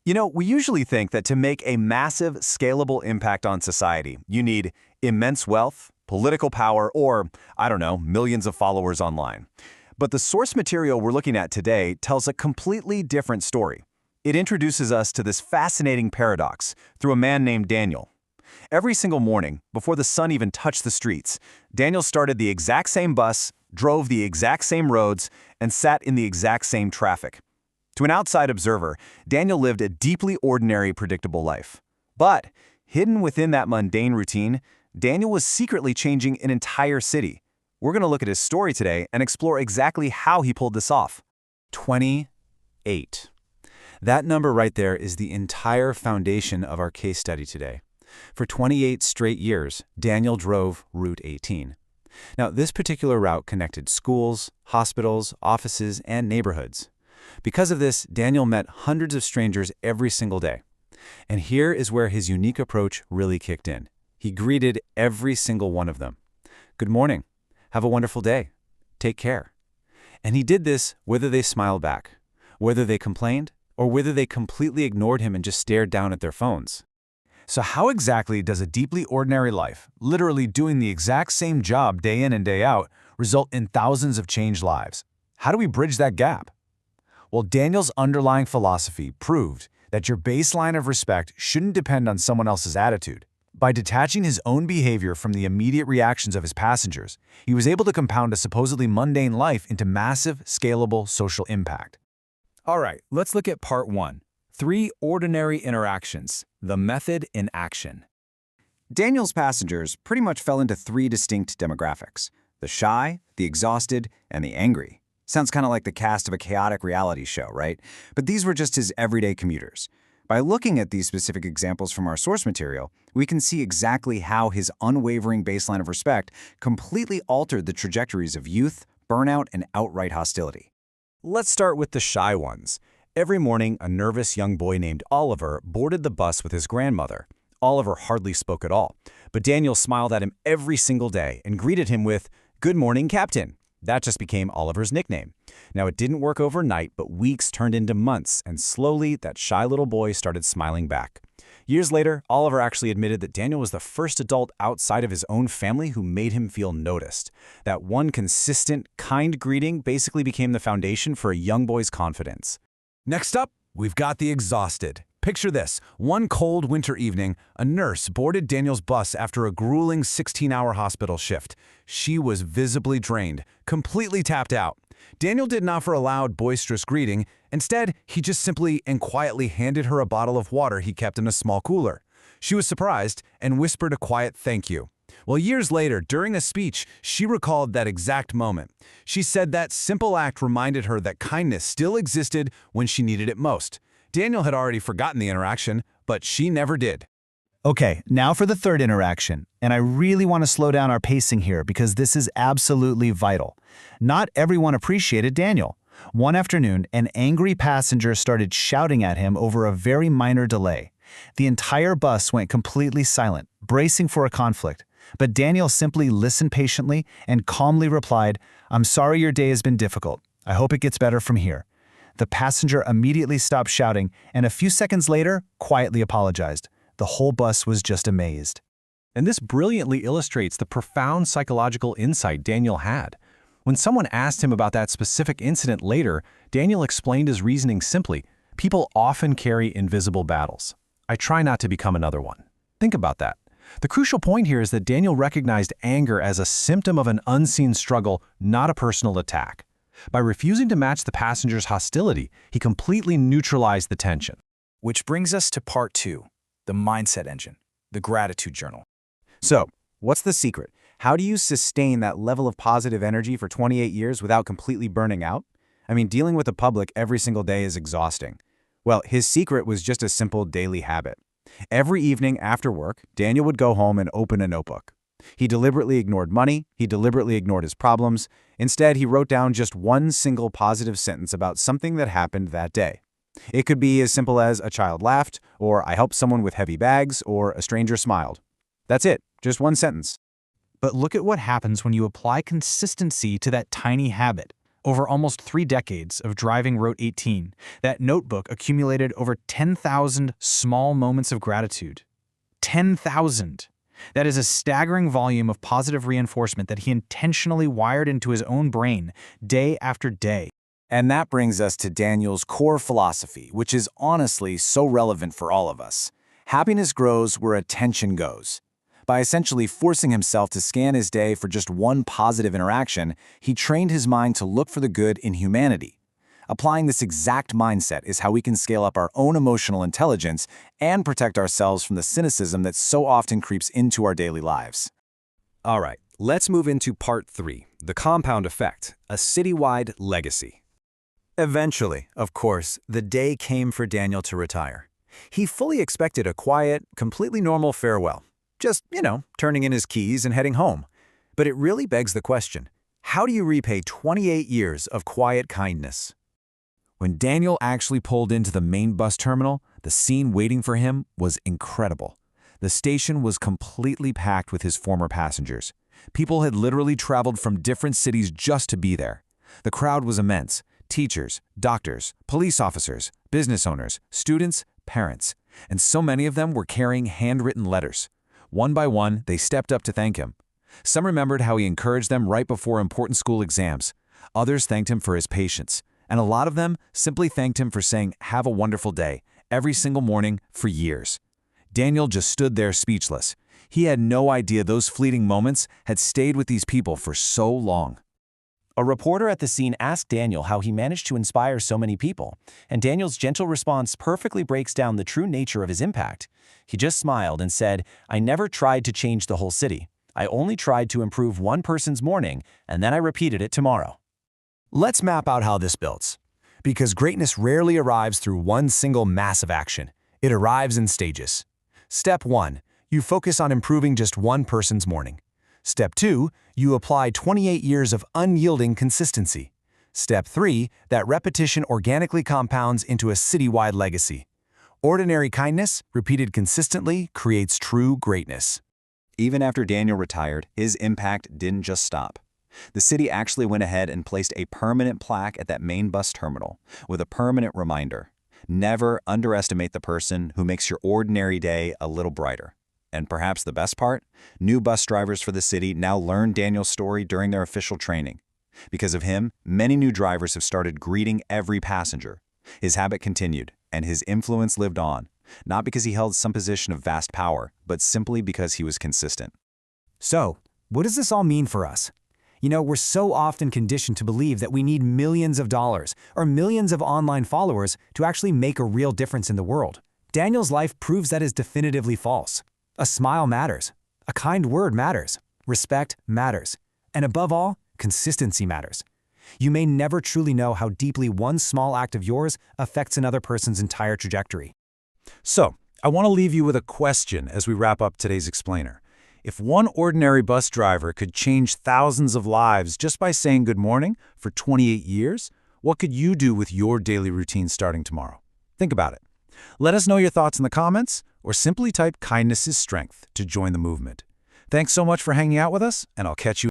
We usually think that to make a massive, scalable impact on society, you need immense wealth, political power, or, I don't know, millions of followers online. But the source material we're looking at today tells a completely different story. It introduces us to this fascinating paradox through a man named Daniel. Every single morning, before the sun even touched the streets, Daniel started the exact same bus, drove the exact same roads, and sat in the exact same traffic. To an outside observer, Daniel lived a deeply ordinary, predictable life. But, hidden within that mundane routine, Daniel was secretly changing an entire city. We're going to look at his story today and explore exactly how he pulled this off. 28. That number right there is the entire foundation of our case study today. For 28 straight years, Daniel drove Route 18. Now, this particular route connected schools, hospitals, offices, and neighborhoods. Because of this, Daniel met hundreds of strangers every single day. And here is where his unique approach really kicked in. He greeted every single one of them. Good morning. Have a wonderful day. Take care. And he did this whether they smiled back, whether they complained, or whether they completely ignored him and just stared down at their phones. So how exactly does a deeply ordinary life, literally doing the exact same job day in and day out, result in thousands of changed lives? How do we bridge that gap? Well, Daniel's underlying philosophy proved that your baseline of respect shouldn't depend on someone else's attitude. By detaching his own behavior from the immediate reactions of his passengers, he was able to compound a supposedly mundane life into massive, scalable social impact. All right, let's look at part 1. 3 ordinary interactions, the method in action. Daniel's passengers pretty much fell into 3 distinct demographics: the shy, the exhausted, and the angry. Sounds kind of like the cast of a chaotic reality show, right? But these were just his everyday commuters. By looking at these specific examples from our source material, we can see exactly how his unwavering baseline of respect completely altered the trajectories of youth, burnout, and outright hostility. Let's start with the shy ones. Every morning, a nervous young boy named Oliver boarded the bus with his grandmother. Oliver hardly spoke at all, but Daniel smiled at him every single day and greeted him with, "Good morning, Captain." That just became Oliver's nickname. Now, it didn't work overnight, but weeks turned into months, and slowly, that shy little boy started smiling back. Years later, Oliver actually admitted that Daniel was the first adult outside of his own family who made him feel noticed. That one consistent, kind greeting basically became the foundation for a young boy's confidence. Next up, we've got the exhausted. Picture this. One cold winter evening, a nurse boarded Daniel's bus after a grueling 16-hour hospital shift. She was visibly drained, completely tapped out. Daniel didn't offer a loud, boisterous greeting. Instead, he just simply and quietly handed her a bottle of water he kept in a small cooler. She was surprised and whispered a quiet thank you. Well, years later, during a speech, she recalled that exact moment. She said that simple act reminded her that kindness still existed when she needed it most. Daniel had already forgotten the interaction, but she never did. Okay, now for the third interaction, and I really want to slow down our pacing here because this is absolutely vital. Not everyone appreciated Daniel. One afternoon, an angry passenger started shouting at him over a very minor delay. The entire bus went completely silent, bracing for a conflict. But Daniel simply listened patiently and calmly replied, "I'm sorry your day has been difficult. I hope it gets better from here." The passenger immediately stopped shouting and a few seconds later quietly apologized. The whole bus was just amazed. And this brilliantly illustrates the profound psychological insight Daniel had. When someone asked him about that specific incident later, Daniel explained his reasoning simply: "People often carry invisible battles. I try not to become another one." Think about that. The crucial point here is that Daniel recognized anger as a symptom of an unseen struggle, not a personal attack. By refusing to match the passenger's hostility, he completely neutralized the tension. Which brings us to part 2, the mindset engine, the gratitude journal. So, what's the secret? How do you sustain that level of positive energy for 28 years without completely burning out? I mean, dealing with the public every single day is exhausting. Well, his secret was just a simple daily habit. Every evening after work, Daniel would go home and open a notebook. He deliberately ignored money, he deliberately ignored his problems. Instead, he wrote down just one single positive sentence about something that happened that day. It could be as simple as a child laughed, or I helped someone with heavy bags, or a stranger smiled. That's it, just one sentence. But look at what happens when you apply consistency to that tiny habit. Over almost 3 decades of driving Route 18, that notebook accumulated over 10,000 small moments of gratitude. 10,000! That is a staggering volume of positive reinforcement that he intentionally wired into his own brain day after day. And that brings us to Daniel's core philosophy, which is honestly so relevant for all of us. Happiness grows where attention goes. By essentially forcing himself to scan his day for just one positive interaction, he trained his mind to look for the good in humanity. Applying this exact mindset is how we can scale up our own emotional intelligence and protect ourselves from the cynicism that so often creeps into our daily lives. All right, let's move into part 3, the compound effect, a citywide legacy. Eventually, of course, the day came for Daniel to retire. He fully expected a quiet, completely normal farewell. Just, turning in his keys and heading home. But it really begs the question, how do you repay 28 years of quiet kindness? When Daniel actually pulled into the main bus terminal, the scene waiting for him was incredible. The station was completely packed with his former passengers. People had literally traveled from different cities just to be there. The crowd was immense. Teachers, doctors, police officers, business owners, students, parents. And so many of them were carrying handwritten letters. One by one, they stepped up to thank him. Some remembered how he encouraged them right before important school exams. Others thanked him for his patience. And a lot of them simply thanked him for saying, "Have a wonderful day," every single morning for years. Daniel just stood there speechless. He had no idea those fleeting moments had stayed with these people for so long. A reporter at the scene asked Daniel how he managed to inspire so many people, and Daniel's gentle response perfectly breaks down the true nature of his impact. He just smiled and said, "I never tried to change the whole city. I only tried to improve one person's morning, and then I repeated it tomorrow." Let's map out how this builds. Because greatness rarely arrives through one single massive action. It arrives in stages. Step 1, you focus on improving just one person's morning. Step 2, you apply 28 years of unyielding consistency. Step 3, that repetition organically compounds into a citywide legacy. Ordinary kindness, repeated consistently, creates true greatness. Even after Daniel retired, his impact didn't just stop. The city actually went ahead and placed a permanent plaque at that main bus terminal with a permanent reminder: never underestimate the person who makes your ordinary day a little brighter. And perhaps the best part, new bus drivers for the city now learn Daniel's story during their official training. Because of him, many new drivers have started greeting every passenger. His habit continued, and his influence lived on, not because he held some position of vast power, but simply because he was consistent. So, what does this all mean for us? We're so often conditioned to believe that we need millions of dollars or millions of online followers to actually make a real difference in the world. Daniel's life proves that is definitively false. A smile matters. A kind word matters. Respect matters. And above all, consistency matters. You may never truly know how deeply one small act of yours affects another person's entire trajectory. So, I want to leave you with a question as we wrap up today's explainer. If one ordinary bus driver could change thousands of lives just by saying good morning for 28 years, what could you do with your daily routine starting tomorrow? Think about it. Let us know your thoughts in the comments, or simply type "kindness is strength" to join the movement. Thanks so much for hanging out with us, and I'll catch you